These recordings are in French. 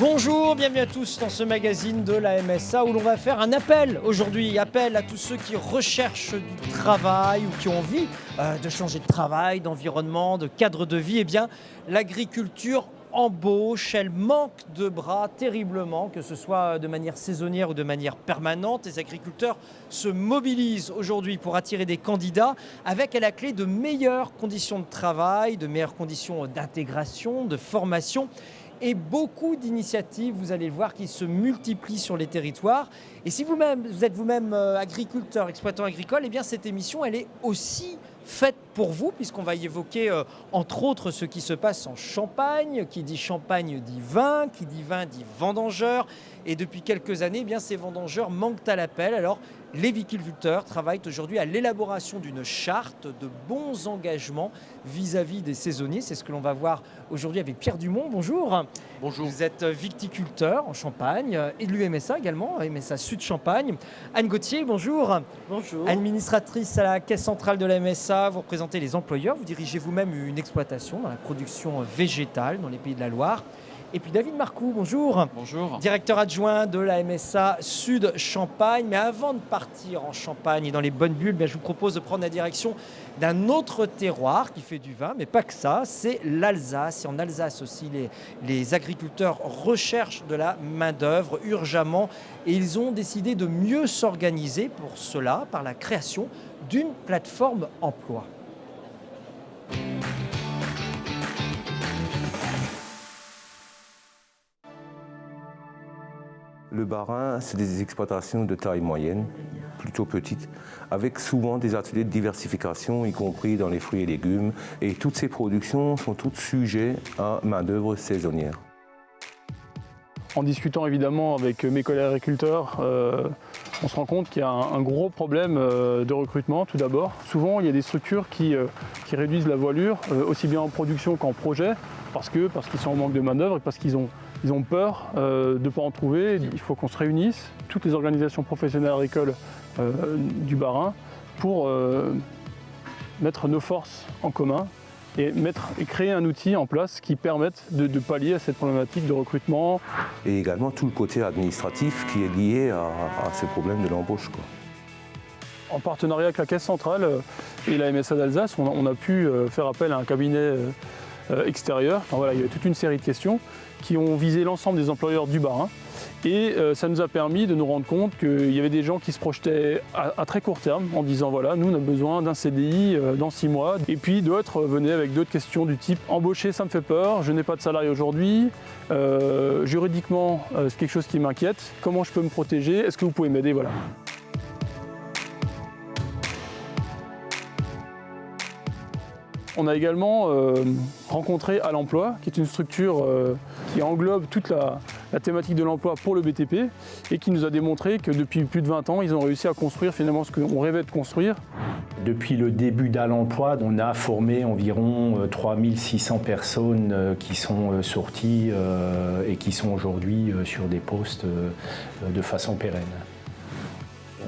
Bonjour, bienvenue à tous dans ce magazine de la MSA où l'on va faire un appel aujourd'hui, appel à tous ceux qui recherchent du travail ou qui ont envie de changer de travail, d'environnement, de cadre de vie. Eh bien, l'agriculture embauche, elle manque de bras terriblement, que ce soit de manière saisonnière ou de manière permanente. Les agriculteurs se mobilisent aujourd'hui pour attirer des candidats avec à la clé de meilleures conditions de travail, de meilleures conditions d'intégration, de formation. Et beaucoup d'initiatives, vous allez le voir, qui se multiplient sur les territoires. Et si vous êtes vous-même agriculteur, exploitant agricole, eh bien cette émission, elle est aussi faite pour vous, puisqu'on va y évoquer entre autres ce qui se passe en Champagne. Qui dit Champagne dit vin dit vendangeur. Et depuis quelques années, eh bien, ces vendangeurs manquent à l'appel. Alors les viticulteurs travaillent aujourd'hui à l'élaboration d'une charte de bons engagements vis-à-vis des saisonniers. C'est ce que l'on va voir aujourd'hui avec Pierre Dumont. Bonjour. Bonjour. Vous êtes viticulteur en Champagne et de l'UMSA également, MSA Sud Champagne. Anne Gauthier, bonjour. Bonjour. Administratrice à la Caisse centrale de la MSA, vous représentez les employeurs, vous dirigez vous-même une exploitation dans la production végétale dans les Pays de la Loire. Et puis David Marcoux, bonjour. Bonjour. Directeur adjoint de la MSA Sud Champagne. Mais avant de partir en Champagne et dans les bonnes bulles, je vous propose de prendre la direction d'un autre terroir qui fait du vin, mais pas que ça, c'est l'Alsace. Et en Alsace aussi, les agriculteurs recherchent de la main-d'œuvre urgemment. Et ils ont décidé de mieux s'organiser pour cela par la création d'une plateforme emploi. Le Bas-Rhin, c'est des exploitations de taille moyenne, plutôt petites, avec souvent des ateliers de diversification, y compris dans les fruits et légumes. Et toutes ces productions sont toutes sujettes à main-d'œuvre saisonnière. En discutant évidemment avec mes collègues agriculteurs, on se rend compte qu'il y a un gros problème de recrutement tout d'abord. Souvent, il y a des structures qui réduisent la voilure, aussi bien en production qu'en projet, parce qu'ils sont en manque de main-d'œuvre et parce qu'ils ont peur de ne pas en trouver. Il faut qu'on se réunisse, toutes les organisations professionnelles agricoles du Bas-Rhin, pour mettre nos forces en commun et créer un outil en place qui permette de pallier à cette problématique de recrutement. Et également tout le côté administratif qui est lié à ce problème de l'embauche, quoi. En partenariat avec la Caisse centrale et la MSA d'Alsace, on a pu faire appel à un cabinet extérieur. Enfin, voilà, il y avait toute une série de questions qui ont visé l'ensemble des employeurs du Bas-Rhin. Et ça nous a permis de nous rendre compte qu'il y avait des gens qui se projetaient à très court terme en disant voilà, nous on a besoin d'un CDI dans 6 mois. Et puis d'autres venaient avec d'autres questions du type embaucher ça me fait peur, je n'ai pas de salarié aujourd'hui, juridiquement c'est quelque chose qui m'inquiète, comment je peux me protéger, est-ce que vous pouvez m'aider, voilà. On a également rencontré À l'emploi, qui est une structure qui englobe toute la thématique de l'emploi pour le BTP et qui nous a démontré que depuis plus de 20 ans, ils ont réussi à construire finalement ce qu'on rêvait de construire. Depuis le début d'À l'emploi, on a formé environ 3600 personnes qui sont sorties et qui sont aujourd'hui sur des postes de façon pérenne.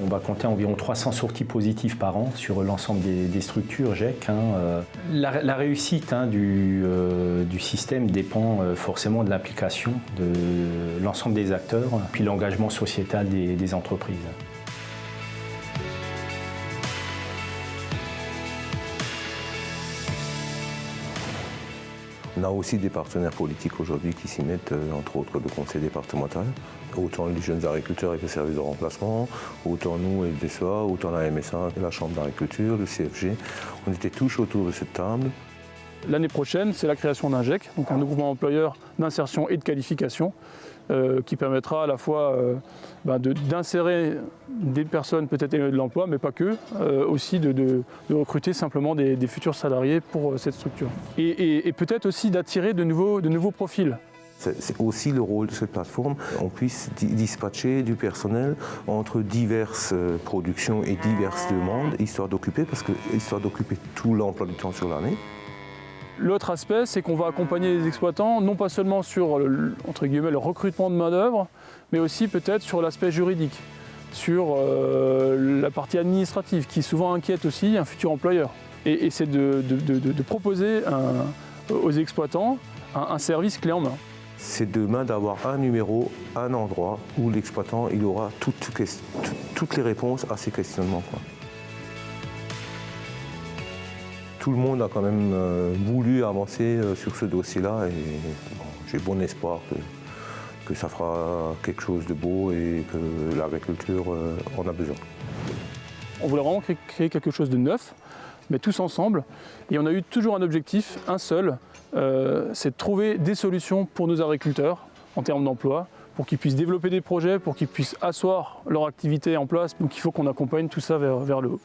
On va compter environ 300 sorties positives par an sur l'ensemble des structures GEC. La réussite du système dépend forcément de l'implication de l'ensemble des acteurs, puis l'engagement sociétal des entreprises. On a aussi des partenaires politiques aujourd'hui qui s'y mettent, entre autres le conseil départemental, autant les jeunes agriculteurs avec le service de remplacement, autant nous et le DSEA, autant la MSA, la Chambre d'agriculture, le CFG. On était tous autour de cette table. L'année prochaine, c'est la création d'un GEC, donc un groupement employeur d'insertion et de qualification, qui permettra à la fois d'insérer des personnes peut-être éloignées de l'emploi, mais pas que, aussi de recruter simplement des futurs salariés pour cette structure. Et peut-être aussi d'attirer de nouveaux profils. C'est aussi le rôle de cette plateforme, qu'on puisse dispatcher du personnel entre diverses productions et diverses demandes, histoire d'occuper tout l'emploi du temps sur l'année. L'autre aspect, c'est qu'on va accompagner les exploitants, non pas seulement sur entre guillemets, le recrutement de main-d'œuvre, mais aussi peut-être sur l'aspect juridique, sur la partie administrative, qui souvent inquiète aussi un futur employeur. Et c'est de proposer aux exploitants un service clé en main. c'est demain d'avoir un numéro, un endroit où l'exploitant il aura toutes les réponses à ces questionnements, quoi. Tout le monde a quand même voulu avancer sur ce dossier-là et bon, j'ai bon espoir que ça fera quelque chose de beau et que l'agriculture en a besoin. On voulait vraiment créer quelque chose de neuf, mais tous ensemble. Et on a eu toujours un objectif, un seul, c'est de trouver des solutions pour nos agriculteurs en termes d'emploi, pour qu'ils puissent développer des projets, pour qu'ils puissent asseoir leur activité en place. Donc il faut qu'on accompagne tout ça vers le haut.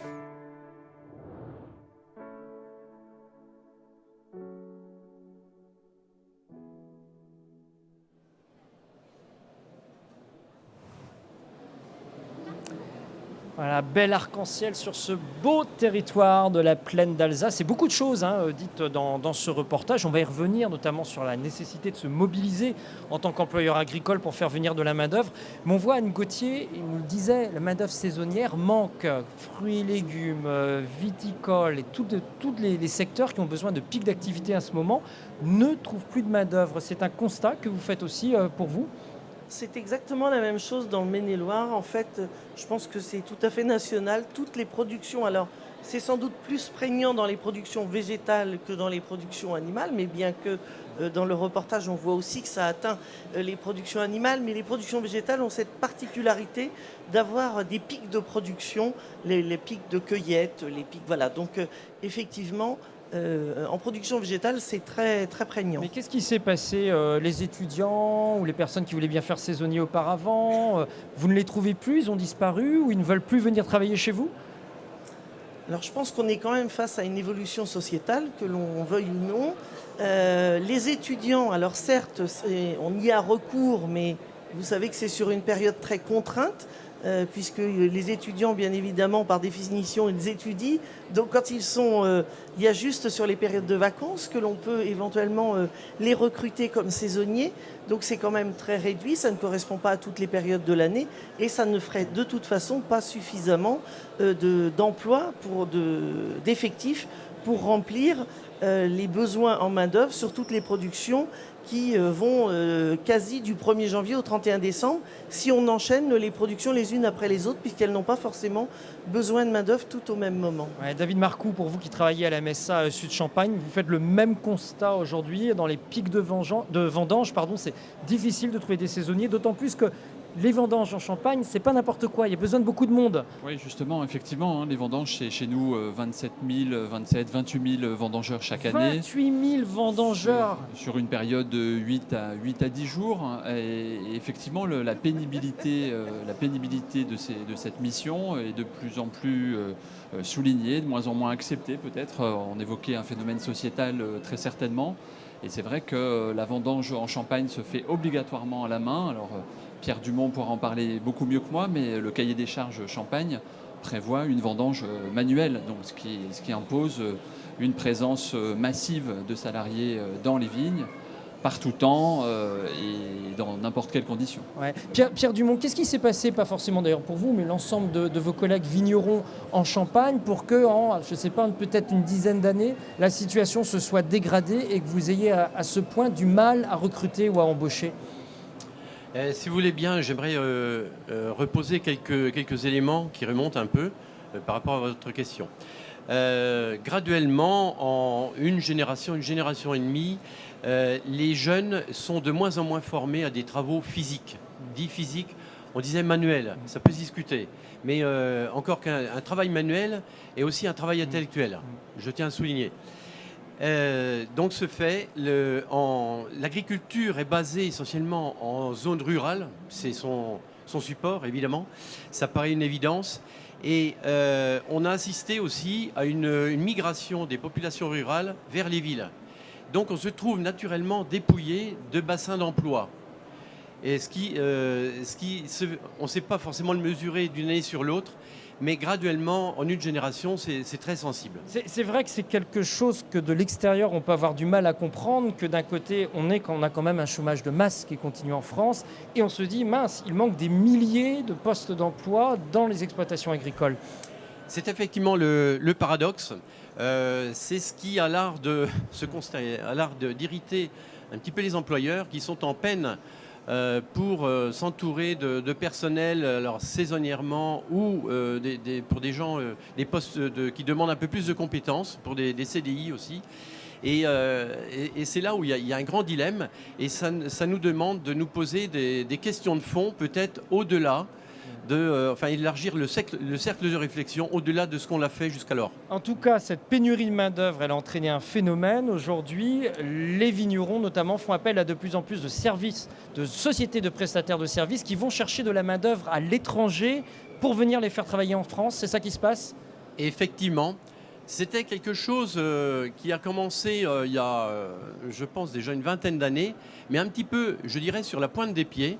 Voilà, bel arc-en-ciel sur ce beau territoire de la plaine d'Alsace. C'est beaucoup de choses dites dans ce reportage. On va y revenir, notamment sur la nécessité de se mobiliser en tant qu'employeur agricole pour faire venir de la main-d'œuvre. Mais on voit Anne Gauthier, il nous le disait, la main-d'œuvre saisonnière manque. Fruits et légumes, viticoles et tous les secteurs qui ont besoin de pics d'activité à ce moment ne trouvent plus de main-d'œuvre. C'est un constat que vous faites aussi pour vous ? C'est exactement la même chose dans le Maine-et-Loire. En fait, je pense que c'est tout à fait national. Toutes les productions, alors c'est sans doute plus prégnant dans les productions végétales que dans les productions animales, mais bien que dans le reportage, on voit aussi que ça atteint les productions animales, mais les productions végétales ont cette particularité d'avoir des pics de production, les pics de cueillette, les pics, voilà. Donc effectivement, en production végétale, c'est très, très prégnant. Mais qu'est-ce qui s'est passé les étudiants ou les personnes qui voulaient bien faire saisonnier auparavant, vous ne les trouvez plus, ils ont disparu ou ils ne veulent plus venir travailler chez vous ? Alors je pense qu'on est quand même face à une évolution sociétale, que l'on veuille ou non. Les étudiants, alors certes, on y a recours, mais vous savez que c'est sur une période très contrainte, puisque les étudiants, bien évidemment, par définition, ils étudient. Donc quand ils sont, il y a juste sur les périodes de vacances que l'on peut éventuellement les recruter comme saisonniers. Donc c'est quand même très réduit, ça ne correspond pas à toutes les périodes de l'année et ça ne ferait de toute façon pas suffisamment d'emplois, d'effectifs pour remplir les besoins en main-d'œuvre sur toutes les productions qui vont quasi du 1er janvier au 31 décembre si on enchaîne les productions les unes après les autres puisqu'elles n'ont pas forcément besoin de main-d'œuvre tout au même moment. Ouais, David Marcoux, pour vous qui travaillez à la MSA Sud-Champagne, vous faites le même constat aujourd'hui. Dans les pics de vendange, c'est difficile de trouver des saisonniers, d'autant plus que les vendanges en Champagne, c'est pas n'importe quoi, il y a besoin de beaucoup de monde. Oui, justement, effectivement, les vendanges, c'est chez nous 27 000, 27, 28 000 vendangeurs chaque année. 28 000 vendangeurs sur une période de 8 à 10 jours. Et effectivement, la pénibilité de cette mission est de plus en plus soulignée, de moins en moins acceptée peut-être. On évoquait un phénomène sociétal très certainement. Et c'est vrai que la vendange en Champagne se fait obligatoirement à la main. Alors, Pierre Dumont pourra en parler beaucoup mieux que moi, mais le cahier des charges Champagne prévoit une vendange manuelle, donc ce qui impose une présence massive de salariés dans les vignes, par tout temps et dans n'importe quelle condition. Ouais. Pierre Dumont, qu'est-ce qui s'est passé, pas forcément d'ailleurs pour vous, mais l'ensemble de vos collègues vignerons en Champagne, pour que, en, je ne sais pas, peut-être une dizaine d'années, la situation se soit dégradée et que vous ayez à ce point du mal à recruter ou à embaucher ? Si vous voulez bien, j'aimerais reposer quelques éléments qui remontent un peu par rapport à votre question. Graduellement, en une génération et demie, les jeunes sont de moins en moins formés à des travaux physiques. Dit physique, on disait manuel, ça peut se discuter. Mais encore qu'un travail manuel est aussi un travail intellectuel, je tiens à souligner. Donc ce fait, l'agriculture est basée essentiellement en zone rurale, c'est son support évidemment, ça paraît une évidence. Et on a assisté aussi à une migration des populations rurales vers les villes. Donc on se trouve naturellement dépouillé de bassins d'emploi. Et on ne sait pas forcément le mesurer d'une année sur l'autre, mais graduellement, en une génération, c'est très sensible. C'est vrai que c'est quelque chose que de l'extérieur, on peut avoir du mal à comprendre, que d'un côté, on a quand même un chômage de masse qui continue en France, et on se dit, mince, il manque des milliers de postes d'emploi dans les exploitations agricoles. C'est effectivement le paradoxe. C'est ce qui a l'art de se constater, a l'art d'irriter un petit peu les employeurs qui sont en peine pour s'entourer de personnel, alors saisonnièrement ou pour des gens, des postes qui demandent un peu plus de compétences, pour des CDI aussi. Et c'est là où il y a un grand dilemme et ça nous demande de nous poser des questions de fond, peut-être au-delà élargir le cercle de réflexion au-delà de ce qu'on a fait jusqu'alors. En tout cas, cette pénurie de main-d'œuvre, elle a entraîné un phénomène. Aujourd'hui, les vignerons, notamment, font appel à de plus en plus de services, de sociétés de prestataires de services qui vont chercher de la main-d'œuvre à l'étranger pour venir les faire travailler en France. C'est ça qui se passe ? Et effectivement, c'était quelque chose qui a commencé il y a, je pense, déjà une vingtaine d'années, mais un petit peu, je dirais, sur la pointe des pieds.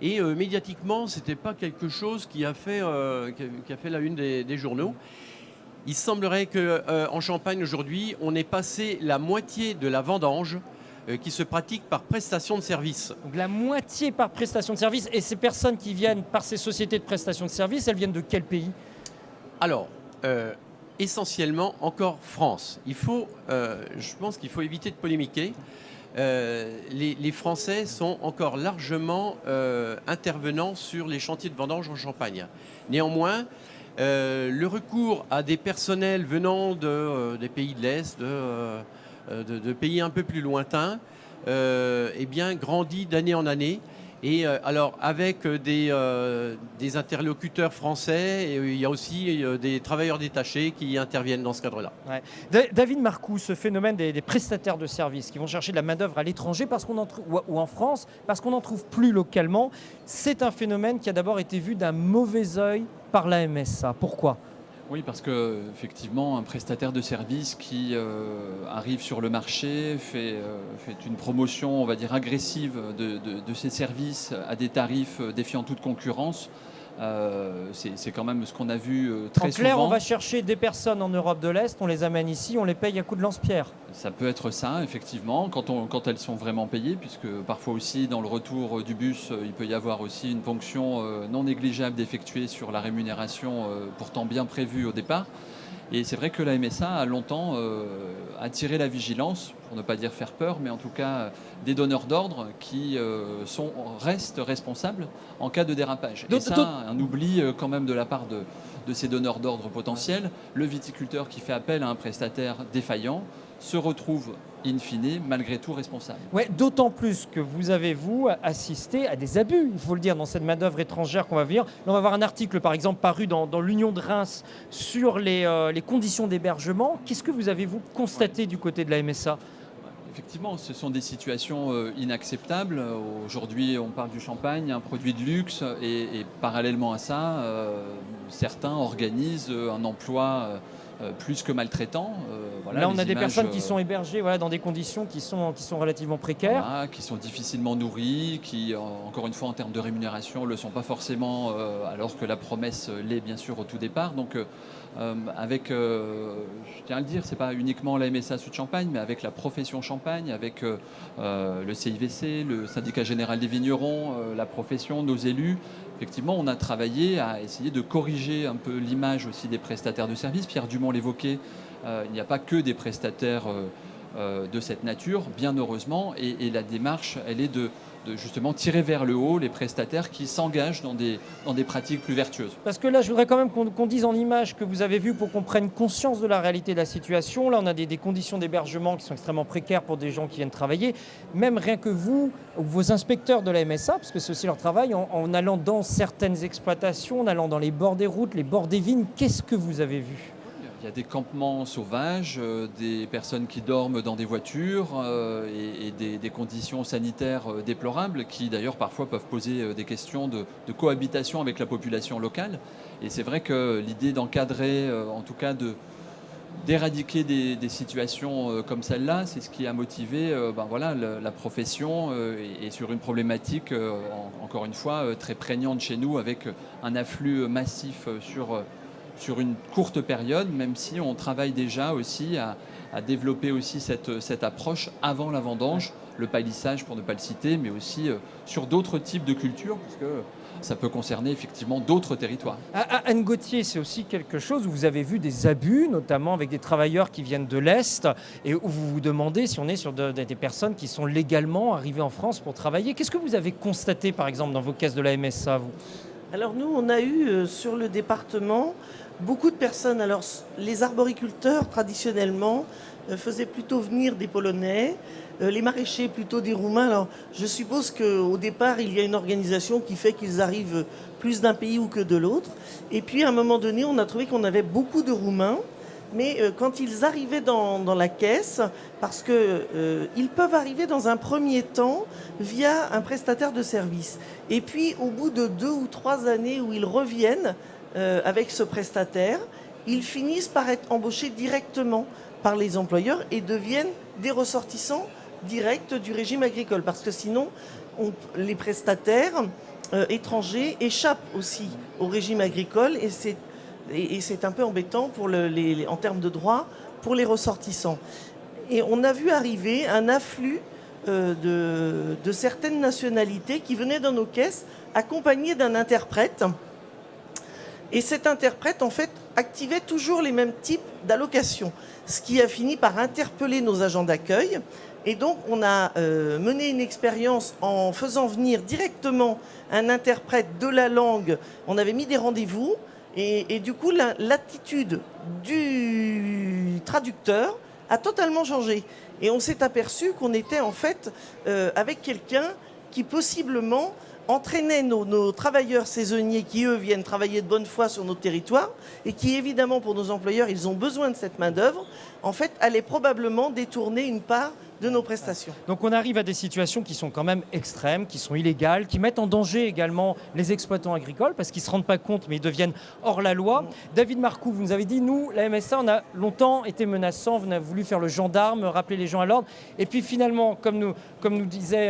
Et médiatiquement, ce n'était pas quelque chose qui a fait la une des journaux. Il semblerait qu'en Champagne, aujourd'hui, on ait passé la moitié de la vendange qui se pratique par prestation de services. Donc la moitié par prestation de services. Et ces personnes qui viennent par ces sociétés de prestation de services, elles viennent de quel pays ? Alors, essentiellement encore France. Je pense qu'il faut éviter de polémiquer. Les Français sont encore largement intervenants sur les chantiers de vendange en Champagne. Néanmoins, le recours à des personnels venant des pays de l'Est, de pays un peu plus lointains, grandit d'année en année. Et alors, avec des interlocuteurs français, il y a aussi des travailleurs détachés qui interviennent dans ce cadre-là. Ouais. David Marcoux, ce phénomène des prestataires de services qui vont chercher de la main-d'œuvre à l'étranger ou en France parce qu'on n'en trouve plus localement, c'est un phénomène qui a d'abord été vu d'un mauvais œil par la MSA. Pourquoi ? Oui, parce qu'effectivement, un prestataire de service qui arrive sur le marché, fait une promotion, on va dire, agressive de ses services à des tarifs défiant toute concurrence, c'est quand même ce qu'on a vu très souvent. En clair, on va chercher des personnes en Europe de l'Est, on les amène ici, on les paye à coups de lance-pierre. Ça peut être ça, effectivement, quand elles sont vraiment payées, puisque parfois aussi, dans le retour du bus, il peut y avoir aussi une ponction non négligeable d'effectuer sur la rémunération pourtant bien prévue au départ. Et c'est vrai que la MSA a longtemps attiré la vigilance, pour ne pas dire faire peur, mais en tout cas des donneurs d'ordre qui restent responsables en cas de dérapage. Et ça, un oubli quand même de la part de ces donneurs d'ordre potentiels. Le viticulteur qui fait appel à un prestataire défaillant se retrouve in fine, malgré tout, responsable. Ouais, d'autant plus que vous avez, vous, assisté à des abus, il faut le dire, dans cette main-d'œuvre étrangère qu'on va venir. Là, on va avoir un article, par exemple, paru dans l'Union de Reims sur les conditions d'hébergement. Qu'est-ce que vous avez, vous, constaté du côté de la MSA ? Effectivement, ce sont des situations inacceptables. Aujourd'hui, on parle du champagne, un produit de luxe, et parallèlement à ça, certains organisent un emploi plus que maltraitant. Là, on a des personnes qui sont hébergées dans des conditions qui sont relativement précaires. Voilà, qui sont difficilement nourries, qui, encore une fois, en termes de rémunération, ne le sont pas forcément, alors que la promesse l'est, bien sûr, au tout départ. Donc, je tiens à le dire, ce n'est pas uniquement la MSA Sud Champagne, mais avec la profession Champagne, avec le CIVC, le syndicat général des vignerons, la profession, nos élus. Effectivement, on a travaillé à essayer de corriger un peu l'image aussi des prestataires de services. Pierre Dumont l'évoquait, il n'y a pas que des prestataires de cette nature, bien heureusement, et la démarche, elle est de justement tirer vers le haut les prestataires qui s'engagent dans des pratiques plus vertueuses. Parce que là, je voudrais quand même qu'on dise en image que vous avez vu pour qu'on prenne conscience de la réalité de la situation. Là, on a des conditions d'hébergement qui sont extrêmement précaires pour des gens qui viennent travailler. Même rien que vous, ou vos inspecteurs de la MSA, parce que c'est aussi leur travail, en allant dans certaines exploitations, en allant dans les bords des routes, les bords des vignes, qu'est-ce que vous avez vu ? Il y a des campements sauvages, des personnes qui dorment dans des voitures et des conditions sanitaires déplorables qui d'ailleurs parfois peuvent poser des questions de cohabitation avec la population locale. Et c'est vrai que l'idée d'encadrer, en tout cas d'éradiquer des situations comme celle-là, c'est ce qui a motivé la profession et sur une problématique, encore une fois, très prégnante chez nous avec un afflux massif sur une courte période, même si on travaille déjà aussi à développer aussi cette approche avant la vendange, le palissage pour ne pas le citer, mais aussi sur d'autres types de cultures, puisque ça peut concerner effectivement d'autres territoires. À Anne Gauthier, c'est aussi quelque chose où vous avez vu des abus, notamment avec des travailleurs qui viennent de l'Est, et où vous vous demandez si on est sur des personnes qui sont légalement arrivées en France pour travailler. Qu'est-ce que vous avez constaté, par exemple, dans vos caisses de la MSA, vous ? Alors nous, on a eu sur le département beaucoup de personnes. Alors les arboriculteurs, traditionnellement, faisaient plutôt venir des Polonais, les maraîchers plutôt des Roumains. Alors je suppose qu'au départ, il y a une organisation qui fait qu'ils arrivent plus d'un pays ou que de l'autre. Et puis à un moment donné, on a trouvé qu'on avait beaucoup de Roumains. Mais quand ils arrivaient dans la caisse, parce qu'ils peuvent arriver dans un premier temps via un prestataire de service. Et puis au bout de 2 ou 3 années où ils reviennent avec ce prestataire, ils finissent par être embauchés directement par les employeurs et deviennent des ressortissants directs du régime agricole. Parce que sinon, les prestataires étrangers échappent aussi au régime agricole et c'est un peu embêtant en termes de droits pour les ressortissants. Et on a vu arriver un afflux de certaines nationalités qui venaient dans nos caisses accompagnés d'un interprète. Et cet interprète, en fait, activait toujours les mêmes types d'allocations, ce qui a fini par interpeller nos agents d'accueil. Et donc, on a mené une expérience en faisant venir directement un interprète de la langue. On avait mis des rendez-vous. Et du coup, l'attitude du traducteur a totalement changé. Et on s'est aperçu qu'on était en fait avec quelqu'un qui possiblement entraînait nos travailleurs saisonniers qui, eux, viennent travailler de bonne foi sur notre territoire et qui, évidemment, pour nos employeurs, ils ont besoin de cette main-d'œuvre, en fait, allait probablement détourner une part de nos prestations. Donc on arrive à des situations qui sont quand même extrêmes, qui sont illégales, qui mettent en danger également les exploitants agricoles parce qu'ils ne se rendent pas compte mais ils deviennent hors la loi. David Marcoux, vous nous avez dit, nous, la MSA, on a longtemps été menaçant, on a voulu faire le gendarme, rappeler les gens à l'ordre. Et puis finalement, comme nous disait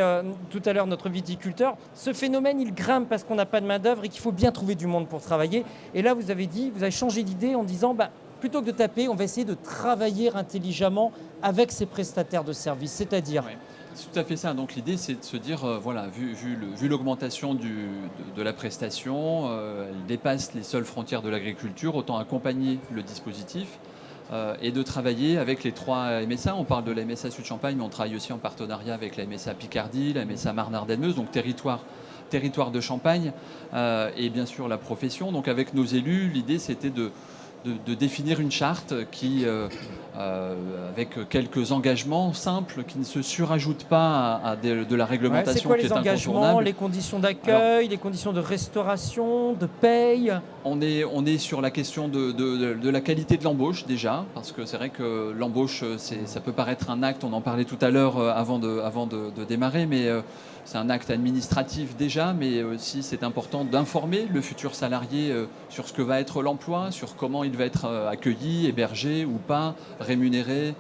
tout à l'heure notre viticulteur, ce phénomène, il grimpe parce qu'on n'a pas de main d'œuvre et qu'il faut bien trouver du monde pour travailler. Et là, vous avez changé d'idée en disant, plutôt que de taper, on va essayer de travailler intelligemment avec ces prestataires de services, c'est-à-dire... Oui, c'est tout à fait ça. Donc l'idée, c'est de se dire, vu l'augmentation de la prestation, elle dépasse les seules frontières de l'agriculture, autant accompagner le dispositif et de travailler avec les 3 MSA. On parle de la MSA Sud-Champagne, mais on travaille aussi en partenariat avec la MSA Picardie, la MSA Marne-Ardenne-Meuse, donc territoire de Champagne, et bien sûr la profession. Donc avec nos élus, l'idée, c'était de définir une charte qui, avec quelques engagements simples, qui ne se surajoutent pas à de la réglementation qui est incontournable. C'est quoi les engagements, les conditions d'accueil, les conditions de restauration, de paye ? On est sur la question de la qualité de l'embauche déjà, parce que c'est vrai que l'embauche, ça peut paraître un acte, on en parlait tout à l'heure avant de démarrer, mais c'est un acte administratif déjà, mais aussi c'est important d'informer le futur salarié sur ce que va être l'emploi, sur comment il va être accueilli, hébergé ou pas, rémunéré.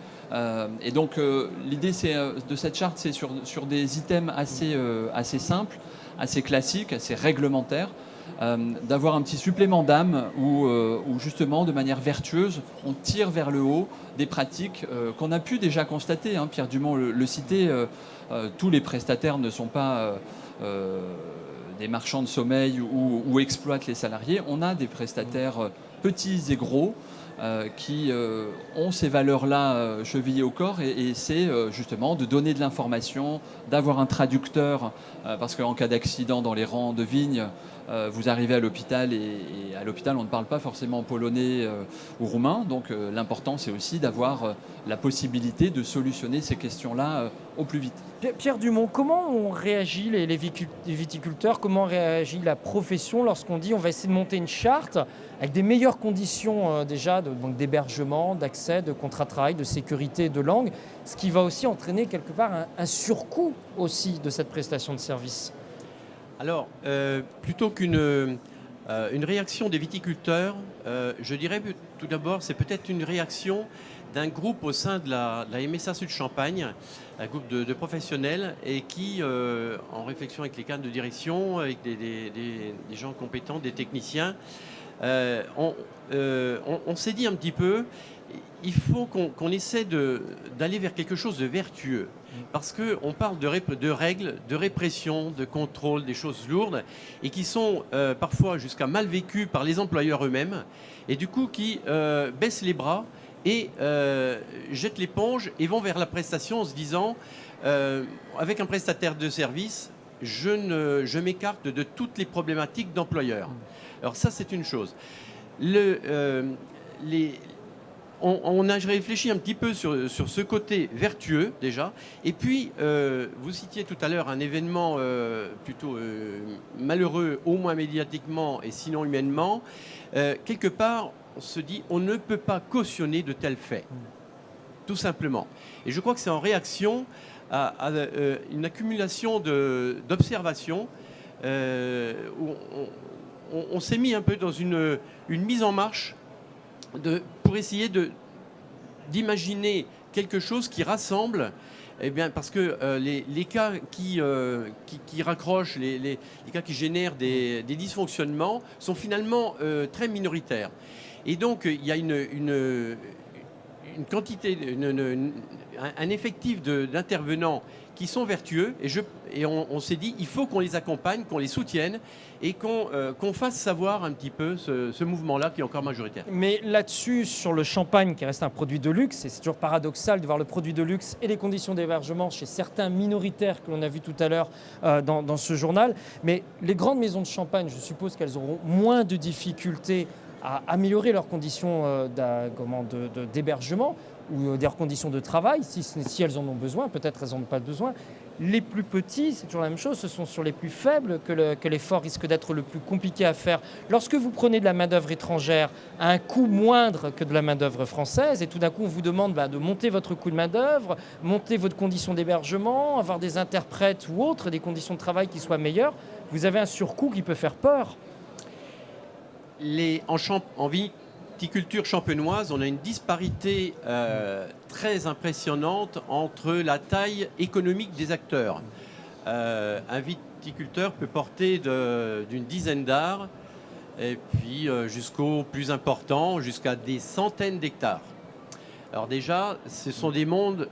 Et donc l'idée de cette charte, c'est sur des items assez simples, assez classiques, assez réglementaires, d'avoir un petit supplément d'âme où justement de manière vertueuse on tire vers le haut des pratiques qu'on a pu déjà constater, Pierre Dumont le citait, tous les prestataires ne sont pas des marchands de sommeil ou exploitent les salariés. On a des prestataires petits et gros qui ont ces valeurs-là chevillées au corps et c'est justement de donner de l'information, d'avoir un traducteur, parce qu'en cas d'accident dans les rangs de vignes, vous arrivez à l'hôpital et à l'hôpital on ne parle pas forcément polonais ou roumain, donc l'important c'est aussi d'avoir la possibilité de solutionner ces questions-là au plus vite. Pierre Dumont, comment on réagit les viticulteurs, comment réagit la profession lorsqu'on dit on va essayer de monter une charte avec des meilleures conditions déjà donc d'hébergement, d'accès, de contrat de travail, de sécurité, de langue, ce qui va aussi entraîner quelque part un surcoût aussi de cette prestation de service? Alors, plutôt qu'une réaction des viticulteurs, je dirais tout d'abord, c'est peut-être une réaction d'un groupe au sein de la MSA Sud-Champagne, un groupe de professionnels, et qui, en réflexion avec les cadres de direction, avec des gens compétents, des techniciens, On s'est dit un petit peu, il faut qu'on essaie d'aller vers quelque chose de vertueux. Parce qu'on parle de règles, de répression, de contrôle, des choses lourdes, et qui sont parfois jusqu'à mal vécues par les employeurs eux-mêmes, et du coup qui baissent les bras et jettent l'éponge et vont vers la prestation en se disant, avec un prestataire de service, je m'écarte de toutes les problématiques d'employeurs. Alors ça, c'est une chose. On a réfléchi un petit peu sur ce côté vertueux déjà. Et puis, vous citiez tout à l'heure un événement plutôt malheureux, au moins médiatiquement et sinon humainement. Quelque part, on se dit, on ne peut pas cautionner de tels faits. Tout simplement. Et je crois que c'est en réaction à une accumulation d'observations où on s'est mis un peu dans une mise en marche pour essayer d'imaginer quelque chose qui rassemble, eh bien, parce que les cas qui raccrochent, les cas qui génèrent des dysfonctionnements sont finalement très minoritaires. Et donc, il y a une quantité, un effectif d'intervenants qui sont vertueux, et on s'est dit, il faut qu'on les accompagne, qu'on les soutienne, et qu'on fasse savoir un petit peu ce mouvement-là qui est encore majoritaire. Mais là-dessus, sur le champagne qui reste un produit de luxe, et c'est toujours paradoxal de voir le produit de luxe et les conditions d'hébergement chez certains minoritaires que l'on a vu tout à l'heure dans ce journal, mais les grandes maisons de champagne, je suppose qu'elles auront moins de difficultés à améliorer leurs conditions d'hébergement ou leurs conditions de travail, si elles en ont besoin, peut-être elles n'en ont pas besoin. Les plus petits, c'est toujours la même chose, ce sont sur les plus faibles que l'effort risque d'être le plus compliqué à faire. Lorsque vous prenez de la main-d'œuvre étrangère à un coût moindre que de la main-d'œuvre française, et tout d'un coup on vous demande de monter votre coût de main-d'œuvre, monter votre condition d'hébergement, avoir des interprètes ou autres, des conditions de travail qui soient meilleures, vous avez un surcoût qui peut faire peur. En viticulture champenoise, on a une disparité très impressionnante entre la taille économique des acteurs. Un viticulteur peut porter d'une dizaine d'arts, et puis jusqu'au plus important, jusqu'à des centaines d'hectares. Alors déjà, ce sont des mondes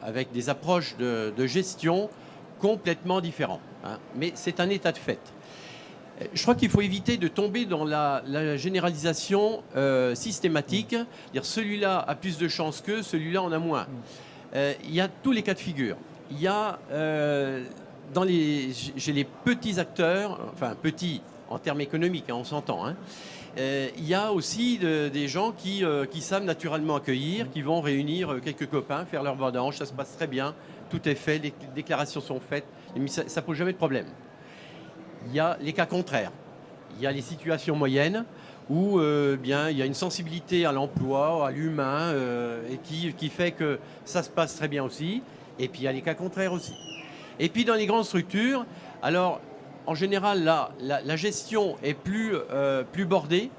avec des approches de gestion complètement différents, hein. Mais c'est un état de fait. Je crois qu'il faut éviter de tomber dans la généralisation systématique, dire celui-là a plus de chances que celui-là en a moins. Il y a tous les cas de figure. Il y a chez les petits acteurs, enfin petits en termes économiques, hein, on s'entend, hein, il y a aussi des gens qui savent naturellement accueillir, qui vont réunir quelques copains, faire leur vendange, ça se passe très bien, tout est fait, les déclarations sont faites, ça ne pose jamais de problème. Il y a les cas contraires. Il y a les situations moyennes où il y a une sensibilité à l'emploi, à l'humain, et qui fait que ça se passe très bien aussi. Et puis il y a les cas contraires aussi. Et puis dans les grandes structures, alors en général la gestion est plus bordée.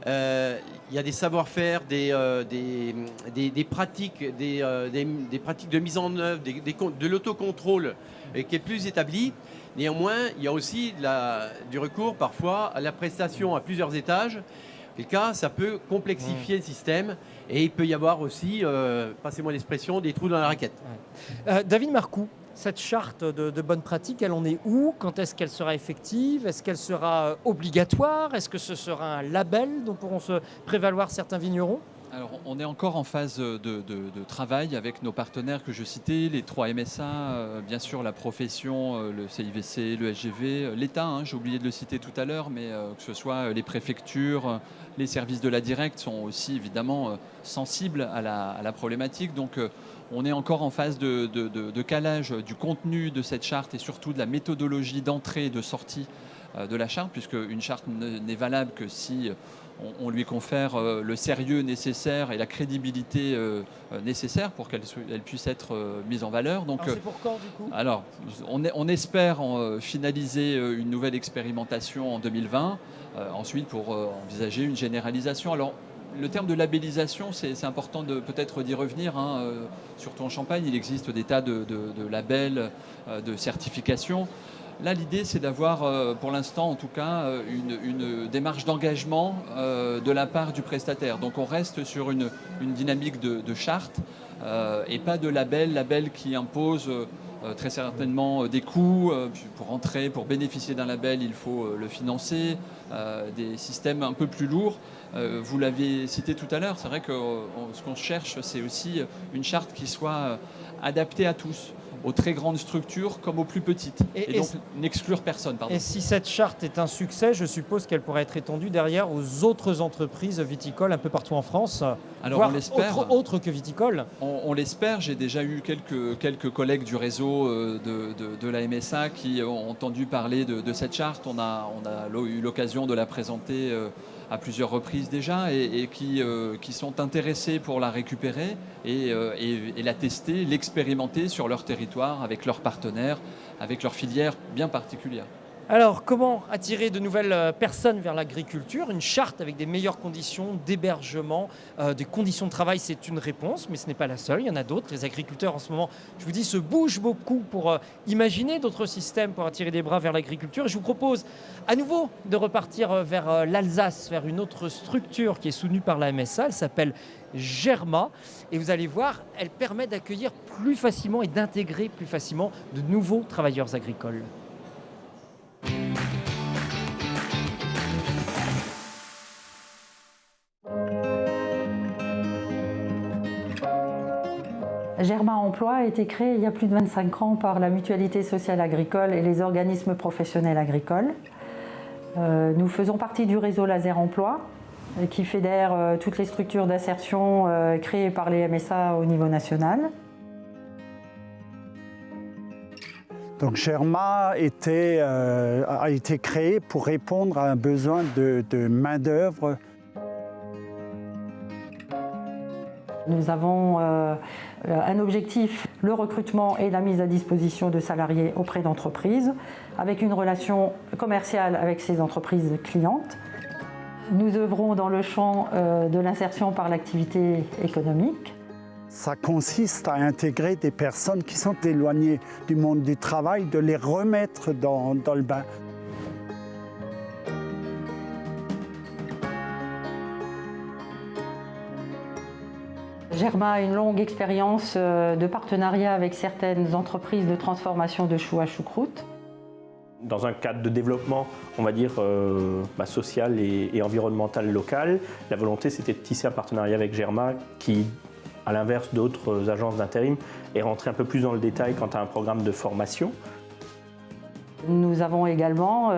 Il y a des savoir-faire, des pratiques, des pratiques de mise en œuvre, de l'autocontrôle qui est plus établi. Néanmoins, il y a aussi du recours parfois à la prestation à plusieurs étages. Et le cas, ça peut complexifier le système et il peut y avoir aussi, passez-moi l'expression, des trous dans la raquette. David Marcoux, cette charte de bonne pratique, elle en est où? Quand est-ce qu'elle sera effective? Est-ce qu'elle sera obligatoire? Est-ce que ce sera un label dont pourront se prévaloir certains vignerons? Alors, on est encore en phase de travail avec nos partenaires que je citais, les 3 MSA, bien sûr la profession, le CIVC, le SGV, l'État, hein, j'ai oublié de le citer tout à l'heure, mais que ce soit les préfectures, les services de la Directe sont aussi évidemment sensibles à la problématique. Donc, on est encore en phase de calage du contenu de cette charte et surtout de la méthodologie d'entrée et de sortie de la charte, puisque une charte n'est valable que si on lui confère le sérieux nécessaire et la crédibilité nécessaire pour qu'elle puisse être mise en valeur. Donc, c'est pour quand du coup? Alors, on espère finaliser une nouvelle expérimentation en 2020, ensuite pour envisager une généralisation. Alors, le terme de labellisation, c'est important peut-être d'y revenir, hein, surtout en Champagne, il existe des tas de labels, de certifications. Là, l'idée, c'est d'avoir, pour l'instant en tout cas, une démarche d'engagement de la part du prestataire. Donc on reste sur une dynamique de charte et pas de label qui impose très certainement des coûts. Pour entrer, pour bénéficier d'un label, il faut le financer, des systèmes un peu plus lourds. Vous l'avez cité tout à l'heure, c'est vrai que ce qu'on cherche, c'est aussi une charte qui soit adaptée à tous, aux très grandes structures comme aux plus petites, et donc n'exclure personne. Pardon. Et si cette charte est un succès, je suppose qu'elle pourrait être étendue derrière aux autres entreprises viticoles un peu partout en France, alors voire on l'espère. autres que viticoles. On l'espère. J'ai déjà eu quelques collègues du réseau de la MSA qui ont entendu parler de cette charte. On a eu l'occasion de la présenter à plusieurs reprises déjà et qui sont intéressés pour la récupérer et la tester, l'expérimenter sur leur territoire avec leurs partenaires, avec leurs filières bien particulières. Alors, comment attirer de nouvelles personnes vers l'agriculture? Une charte avec des meilleures conditions d'hébergement, des conditions de travail, c'est une réponse, mais ce n'est pas la seule. Il y en a d'autres. Les agriculteurs, en ce moment, je vous dis, se bougent beaucoup pour imaginer d'autres systèmes pour attirer des bras vers l'agriculture. Je vous propose à nouveau de repartir vers l'Alsace, vers une autre structure qui est soutenue par la MSA. Elle s'appelle Germa. Et vous allez voir, elle permet d'accueillir plus facilement et d'intégrer plus facilement de nouveaux travailleurs agricoles. Germa Emploi a été créé il y a plus de 25 ans par la Mutualité sociale agricole et les organismes professionnels agricoles. Nous faisons partie du réseau Laser Emploi qui fédère toutes les structures d'insertion créées par les MSA au niveau national. Donc Germa a été créé pour répondre à un besoin de main-d'œuvre. Nous avons un objectif, le recrutement et la mise à disposition de salariés auprès d'entreprises, avec une relation commerciale avec ces entreprises clientes. Nous œuvrons dans le champ de l'insertion par l'activité économique. Ça consiste à intégrer des personnes qui sont éloignées du monde du travail, de les remettre dans le bain. Germa a une longue expérience de partenariat avec certaines entreprises de transformation de choux à choucroute. Dans un cadre de développement, on va dire, social et environnemental local, la volonté c'était de tisser un partenariat avec Germa qui, à l'inverse d'autres agences d'intérim, est rentré un peu plus dans le détail quant à un programme de formation. Nous avons également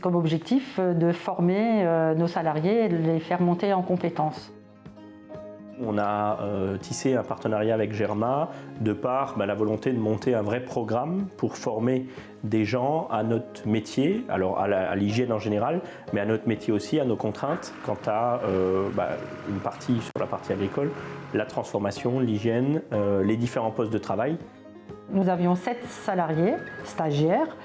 comme objectif de former nos salariés et de les faire monter en compétences. On a tissé un partenariat avec Germa de par la volonté de monter un vrai programme pour former des gens à notre métier, alors à l'hygiène en général, mais à notre métier aussi, à nos contraintes quant à une partie sur la partie agricole, la transformation, l'hygiène, les différents postes de travail. Nous avions 7 salariés, stagiaires.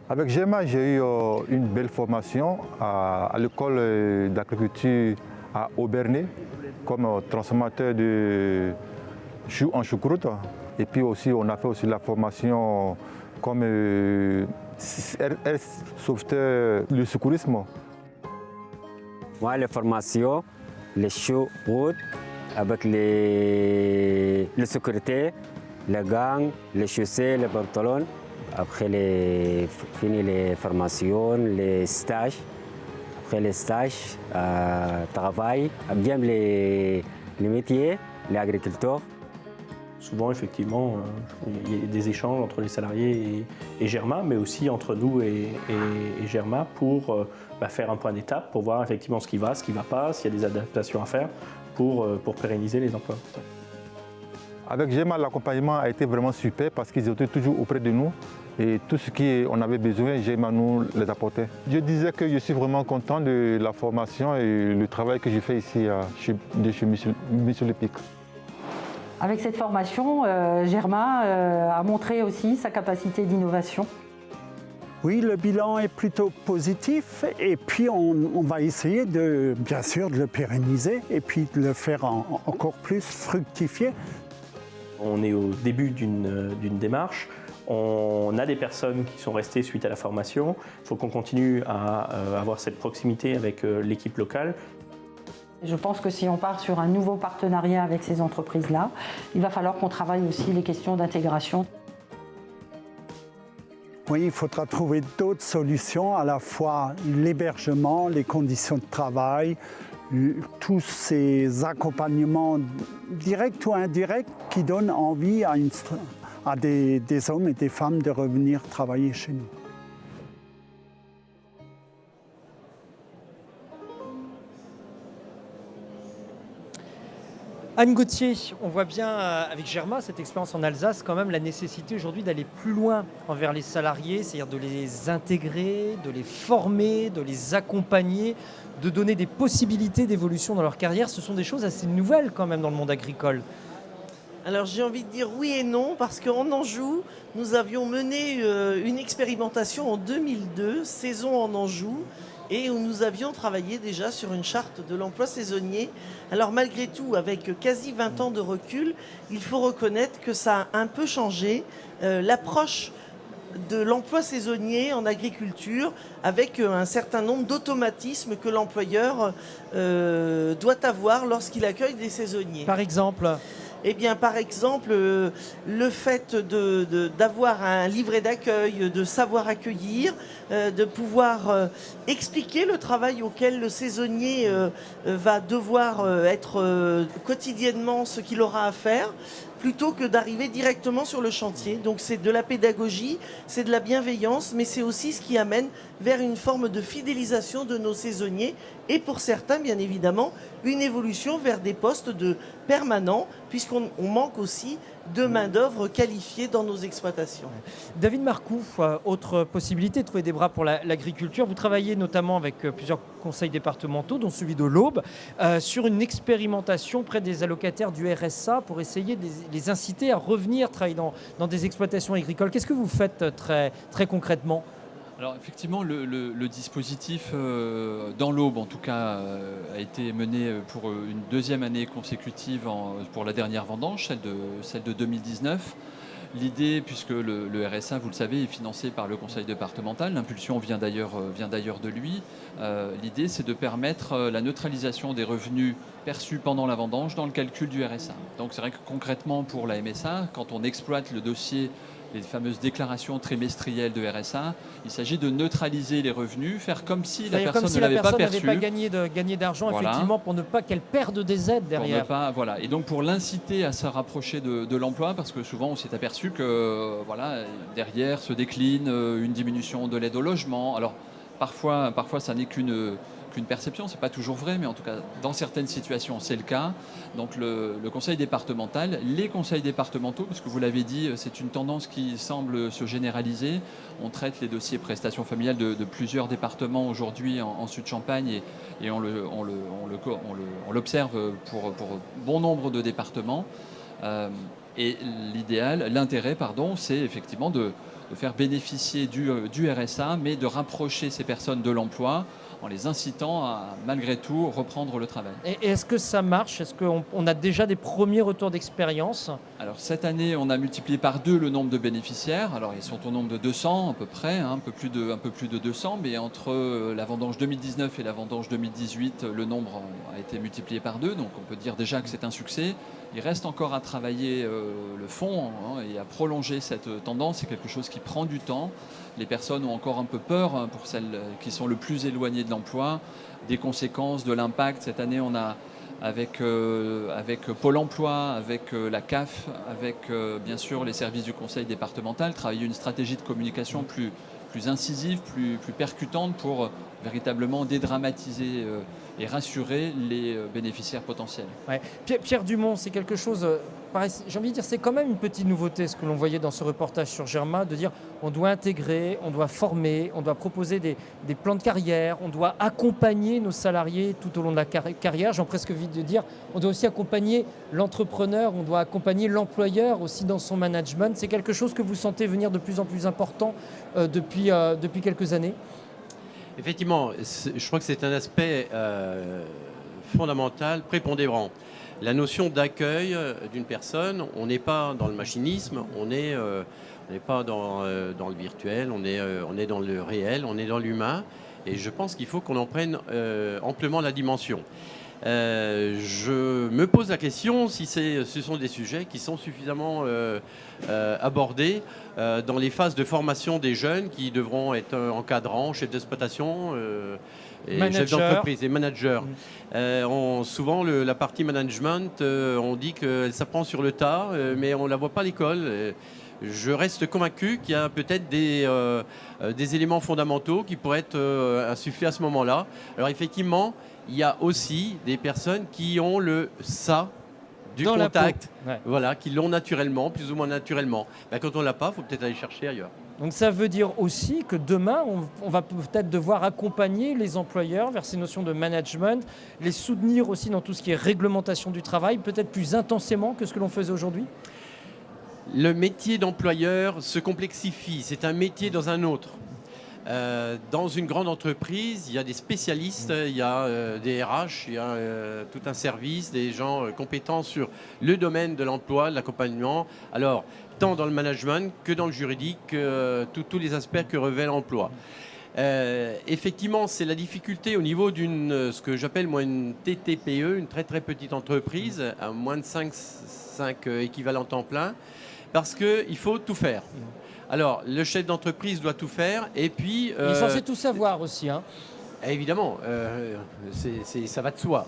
Avec Germa, j'ai eu une belle formation à l'école d'agriculture à Aubernais, comme transformateur de choux en choucroute. Et puis aussi, on a fait aussi la formation comme sauveteur du secourisme. Moi, les formations, les choucroutes, avec les sécurités, les gants, les chaussées, les pantalons. Après fini les formations, les stages. Après les stages, travail, bien les métiers, les agriculteurs. Souvent, effectivement, il y a des échanges entre les salariés et Germa, mais aussi entre nous et Germa pour faire un point d'étape, pour voir effectivement ce qui va pas, s'il y a des adaptations à faire pour pérenniser les emplois. Avec Germa, l'accompagnement a été vraiment super parce qu'ils étaient toujours auprès de nous. Et tout ce qu'on avait besoin, Germa nous les apportait. Je disais que je suis vraiment content de la formation et le travail que j'ai fait ici chez Monsieur Lepic. Avec cette formation, Germa a montré aussi sa capacité d'innovation. Oui, le bilan est plutôt positif et puis on va essayer bien sûr de le pérenniser et puis de le faire encore plus fructifier. On est au début d'une démarche. On a des personnes qui sont restées suite à la formation. Il faut qu'on continue à avoir cette proximité avec l'équipe locale. Je pense que si on part sur un nouveau partenariat avec ces entreprises-là, il va falloir qu'on travaille aussi les questions d'intégration. Oui, il faudra trouver d'autres solutions, à la fois l'hébergement, les conditions de travail, tous ces accompagnements directs ou indirects qui donnent envie à des hommes et des femmes de revenir travailler chez nous. Anne Gauthier, on voit bien avec Germa, cette expérience en Alsace, quand même la nécessité aujourd'hui d'aller plus loin envers les salariés, c'est-à-dire de les intégrer, de les former, de les accompagner, de donner des possibilités d'évolution dans leur carrière. Ce sont des choses assez nouvelles quand même dans le monde agricole. Alors j'ai envie de dire oui et non, parce qu'en Anjou, nous avions mené une expérimentation en 2002, saison en Anjou, et où nous avions travaillé déjà sur une charte de l'emploi saisonnier. Alors malgré tout, avec quasi 20 ans de recul, il faut reconnaître que ça a un peu changé l'approche de l'emploi saisonnier en agriculture, avec un certain nombre d'automatismes que l'employeur doit avoir lorsqu'il accueille des saisonniers. Par exemple ? Eh bien, par exemple, le fait d'avoir un livret d'accueil, de savoir accueillir, de pouvoir expliquer le travail auquel le saisonnier va devoir être quotidiennement ce qu'il aura à faire, plutôt que d'arriver directement sur le chantier. Donc c'est de la pédagogie, c'est de la bienveillance, mais c'est aussi ce qui amène vers une forme de fidélisation de nos saisonniers et pour certains, bien évidemment, une évolution vers des postes de permanents, puisqu'on manque aussi de main-d'œuvre qualifiée dans nos exploitations. David Marcoux, autre possibilité de trouver des bras pour l'agriculture. Vous travaillez notamment avec plusieurs conseils départementaux, dont celui de l'Aube, sur une expérimentation près des allocataires du RSA pour essayer de les inciter à revenir travailler dans des exploitations agricoles. Qu'est-ce que vous faites très concrètement ? Alors effectivement, le dispositif dans l'Aube, en tout cas, a été mené pour une deuxième année consécutive pour la dernière vendange, celle de 2019. L'idée, puisque le RSA, vous le savez, est financé par le conseil départemental, l'impulsion vient d'ailleurs de lui, l'idée c'est de permettre la neutralisation des revenus perçus pendant la vendange dans le calcul du RSA. Donc c'est vrai que concrètement pour la MSA, quand on exploite le dossier, les fameuses déclarations trimestrielles de RSA, il s'agit de neutraliser les revenus, faire comme si la personne ne l'avait pas perçu. Comme si la personne n'avait pas gagné d'argent, voilà. Effectivement, pour ne pas qu'elle perde des aides derrière. Voilà. Et donc pour l'inciter à se rapprocher de l'emploi, parce que souvent on s'est aperçu que derrière se décline une diminution de l'aide au logement. Alors parfois ça n'est qu'une perception, c'est pas toujours vrai, mais en tout cas dans certaines situations c'est le cas. Donc le conseil départemental, les conseils départementaux, parce que vous l'avez dit, c'est une tendance qui semble se généraliser. On traite les dossiers prestations familiales de plusieurs départements aujourd'hui en Sud-Champagne et on l'observe pour bon nombre de départements. Et l'intérêt, c'est effectivement de faire bénéficier du RSA, mais de rapprocher ces personnes de l'emploi en les incitant à, malgré tout, reprendre le travail. Et est-ce que ça marche ? Est-ce qu'on a déjà des premiers retours d'expérience ? Alors cette année, on a multiplié par 2 le nombre de bénéficiaires. Alors ils sont au nombre de 200 à peu près, un peu plus de 200, mais entre la vendange 2019 et la vendange 2018, le nombre a été multiplié par 2, donc on peut dire déjà que c'est un succès. Il reste encore à travailler le fond et à prolonger cette tendance. C'est quelque chose qui prend du temps. Les personnes ont encore un peu peur, pour celles qui sont le plus éloignées de l'emploi, des conséquences, de l'impact. Cette année, on a, avec Pôle emploi, avec la CAF, avec bien sûr les services du conseil départemental, travaillé une stratégie de communication plus incisive, plus percutante pour véritablement dédramatiser et rassurer les bénéficiaires potentiels. Ouais. Pierre Dumont, c'est quelque chose, j'ai envie de dire, c'est quand même une petite nouveauté ce que l'on voyait dans ce reportage sur Germa, de dire on doit intégrer, on doit former, on doit proposer des plans de carrière, on doit accompagner nos salariés tout au long de la carrière. J'ai presque envie de dire, on doit aussi accompagner l'entrepreneur, on doit accompagner l'employeur aussi dans son management. C'est quelque chose que vous sentez venir de plus en plus important depuis quelques années ? Effectivement, je crois que c'est un aspect fondamental, prépondérant. la notion d'accueil d'une personne. On n'est pas dans le machinisme, on n'est pas dans le virtuel, on est dans le réel, on est dans l'humain. Et je pense qu'il faut qu'on en prenne amplement la dimension. Je me pose la question si ce sont des sujets qui sont suffisamment abordés dans les phases de formation des jeunes qui devront être encadrants, chefs d'exploitation, chefs d'entreprise et managers. Souvent, la partie management, on dit qu'elle s'apprend sur le tas, mais on ne la voit pas à l'école. Je reste convaincu qu'il y a peut-être des éléments fondamentaux qui pourraient être insufflés à ce moment-là. Alors effectivement, il y a aussi des personnes qui ont le ça du dans contact, ouais. Voilà, qui l'ont naturellement, plus ou moins naturellement. Ben, quand on ne l'a pas, il faut peut-être aller chercher ailleurs. Donc ça veut dire aussi que demain, on va peut-être devoir accompagner les employeurs vers ces notions de management, les soutenir aussi dans tout ce qui est réglementation du travail, peut-être plus intensément que ce que l'on faisait aujourd'hui. Le métier d'employeur se complexifie, c'est un métier dans un autre. Dans une grande entreprise, il y a des spécialistes, il y a des RH, il y a tout un service, des gens compétents sur le domaine de l'emploi, de l'accompagnement. Alors, tant dans le management que dans le juridique, tous les aspects que revêt l'emploi. Effectivement, c'est la difficulté au niveau ce que j'appelle moi une TTPE, une très très petite entreprise, à moins de 5 équivalents temps plein, parce qu'il faut tout faire. Alors, le chef d'entreprise doit tout faire, et puis... Il est censé tout savoir aussi. Hein. Évidemment, ça va de soi.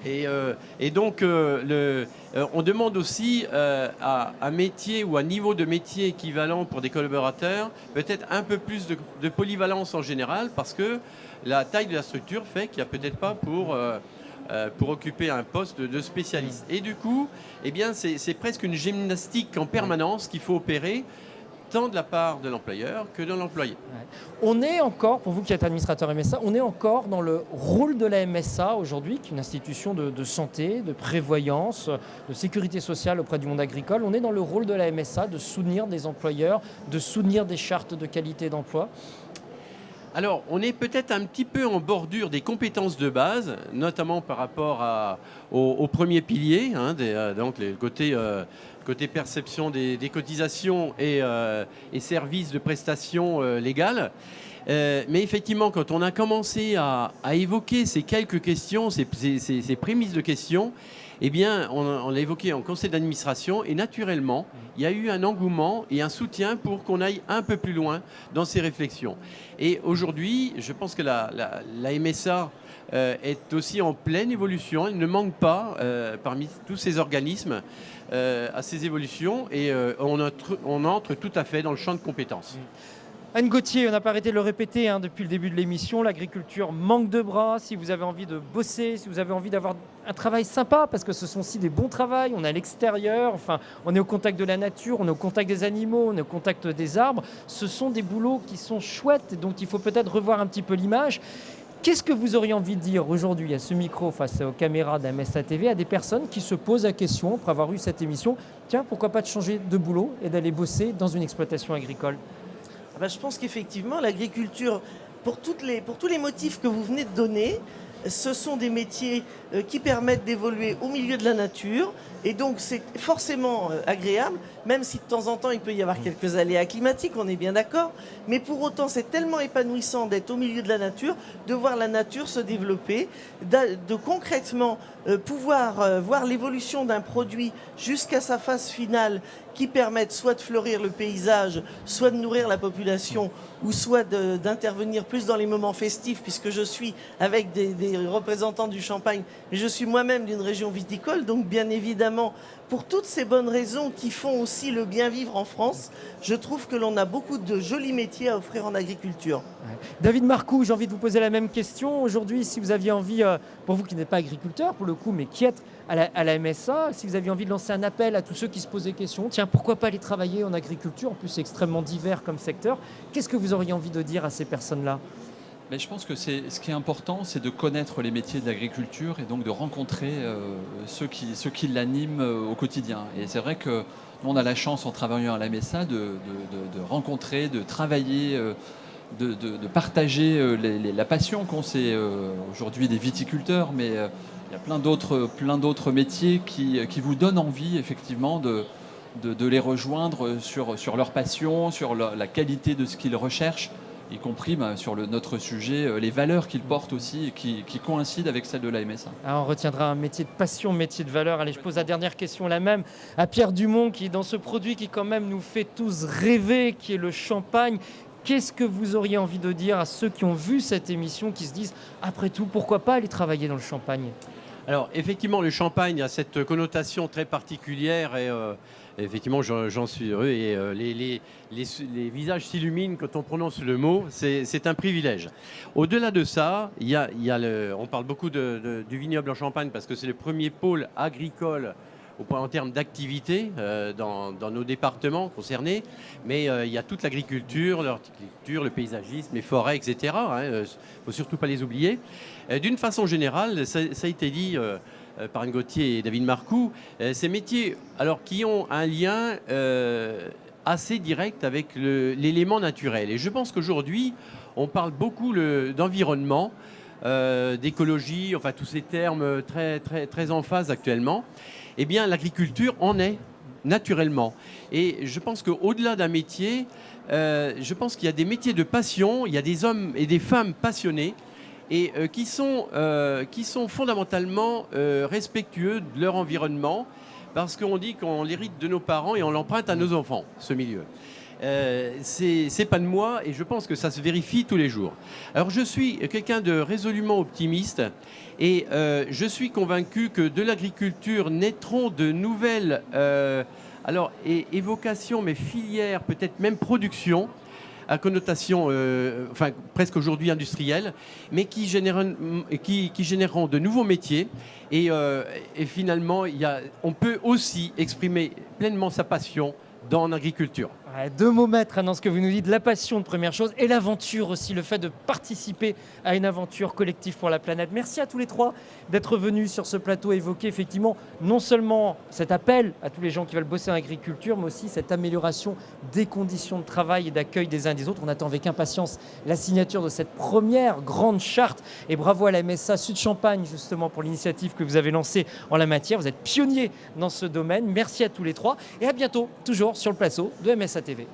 Et donc, on demande aussi à un métier ou un niveau de métier équivalent pour des collaborateurs, peut-être un peu plus de polyvalence en général, parce que la taille de la structure fait qu'il n'y a peut-être pas pour occuper un poste de spécialiste. Et du coup, eh bien, c'est presque une gymnastique en permanence qu'il faut opérer, tant de la part de l'employeur que de l'employé. On est encore, pour vous qui êtes administrateur MSA, on est encore dans le rôle de la MSA aujourd'hui, qui est une institution de santé, de prévoyance, de sécurité sociale auprès du monde agricole. On est dans le rôle de la MSA de soutenir des employeurs, de soutenir des chartes de qualité d'emploi. Alors, on est peut-être un petit peu en bordure des compétences de base, notamment par rapport au premier pilier, hein, donc le côté perception des cotisations et services de prestations légales. Mais effectivement, quand on a commencé à évoquer ces quelques questions, ces prémices de questions, eh bien, on l'a évoqué en conseil d'administration et naturellement, il y a eu un engouement et un soutien pour qu'on aille un peu plus loin dans ces réflexions. Et aujourd'hui, je pense que la MSA est aussi en pleine évolution. Il ne manque pas, parmi tous ces organismes, à ces évolutions et on entre tout à fait dans le champ de compétences. Anne Gauthier, on n'a pas arrêté de le répéter depuis le début de l'émission, l'agriculture manque de bras. Si vous avez envie de bosser, si vous avez envie d'avoir un travail sympa, parce que ce sont aussi des bons travails, on est à l'extérieur, enfin, on est au contact de la nature, on est au contact des animaux, on est au contact des arbres. Ce sont des boulots qui sont chouettes, et donc il faut peut-être revoir un petit peu l'image. Qu'est-ce que vous auriez envie de dire aujourd'hui à ce micro, face aux caméras d'MSA TV, à des personnes qui se posent la question, après avoir eu cette émission, tiens, pourquoi pas de changer de boulot et d'aller bosser dans une exploitation agricole ? Je pense qu'effectivement, l'agriculture, pour tous les motifs que vous venez de donner, ce sont des métiers qui permettent d'évoluer au milieu de la nature. Et donc, c'est forcément agréable, même si de temps en temps, il peut y avoir quelques aléas climatiques, on est bien d'accord. Mais pour autant, c'est tellement épanouissant d'être au milieu de la nature, de voir la nature se développer, de concrètement pouvoir voir l'évolution d'un produit jusqu'à sa phase finale qui permettent soit de fleurir le paysage, soit de nourrir la population, ou soit d'intervenir plus dans les moments festifs, puisque je suis avec des représentants du Champagne, mais je suis moi-même d'une région viticole, donc bien évidemment, pour toutes ces bonnes raisons qui font aussi le bien vivre en France, je trouve que l'on a beaucoup de jolis métiers à offrir en agriculture. David Marcoux, j'ai envie de vous poser la même question. Aujourd'hui, si vous aviez envie, pour vous qui n'êtes pas agriculteur pour le coup, mais qui êtes à la MSA, si vous aviez envie de lancer un appel à tous ceux qui se posent des questions, tiens, pourquoi pas aller travailler en agriculture ? En plus, c'est extrêmement divers comme secteur. Qu'est-ce que vous auriez envie de dire à ces personnes-là ? Mais je pense que ce qui est important, c'est de connaître les métiers de l'agriculture et donc de rencontrer ceux qui l'animent au quotidien. Et c'est vrai que nous, on a la chance, en travaillant à la MSA, de rencontrer, de travailler de partager la passion qu'ont aujourd'hui des viticulteurs, mais il y a plein d'autres métiers qui vous donnent envie effectivement de les rejoindre sur leur passion, sur la qualité de ce qu'ils recherchent, y compris sur notre sujet, les valeurs qu'ils portent aussi et qui coïncident avec celles de la MSA. Alors, on retiendra un métier de passion, métier de valeur. Allez, je pose la dernière question, la même, à Pierre Dumont, qui est dans ce produit qui quand même nous fait tous rêver, qui est le champagne. Qu'est-ce que vous auriez envie de dire à ceux qui ont vu cette émission, qui se disent, après tout, pourquoi pas aller travailler dans le champagne ? Alors, effectivement, le champagne a cette connotation très particulière et effectivement, j'en suis heureux et les visages s'illuminent quand on prononce le mot. C'est un privilège. Au-delà de ça, on parle beaucoup du vignoble en Champagne parce que c'est le premier pôle agricole en termes d'activité dans nos départements concernés. Mais il y a toute l'agriculture, l'horticulture, le paysagisme, les forêts, etc. Il ne faut surtout pas les oublier. D'une façon générale, ça a été dit par Anne Gauthier et David Marcoux, ces métiers qui ont un lien assez direct avec l'élément naturel. Et je pense qu'aujourd'hui, on parle beaucoup d'environnement, d'écologie, enfin tous ces termes très, très, très en phase actuellement. Eh bien, l'agriculture en est naturellement. Et je pense qu'au-delà d'un métier, je pense qu'il y a des métiers de passion, il y a des hommes et des femmes passionnés et qui sont fondamentalement respectueux de leur environnement, parce qu'on dit qu'on l'hérite de nos parents et on l'emprunte à nos enfants, ce milieu. C'est pas de moi et je pense que ça se vérifie tous les jours. Alors je suis quelqu'un de résolument optimiste et je suis convaincu que de l'agriculture naîtront de nouvelles évocations, mais filières, peut-être même production à connotation presque aujourd'hui industrielle, mais qui généreront de nouveaux métiers et finalement on peut aussi exprimer pleinement sa passion dans l'agriculture. Ouais, 2 mots maîtres dans ce que vous nous dites, la passion de première chose et l'aventure aussi, le fait de participer à une aventure collective pour la planète. Merci à tous les 3 d'être venus sur ce plateau évoquer effectivement non seulement cet appel à tous les gens qui veulent bosser en agriculture, mais aussi cette amélioration des conditions de travail et d'accueil des uns et des autres. On attend avec impatience la signature de cette première grande charte et bravo à la MSA Sud Champagne justement pour l'initiative que vous avez lancée en la matière. Vous êtes pionniers dans ce domaine. Merci à tous les 3 et à bientôt, toujours sur le plateau de MSA TV.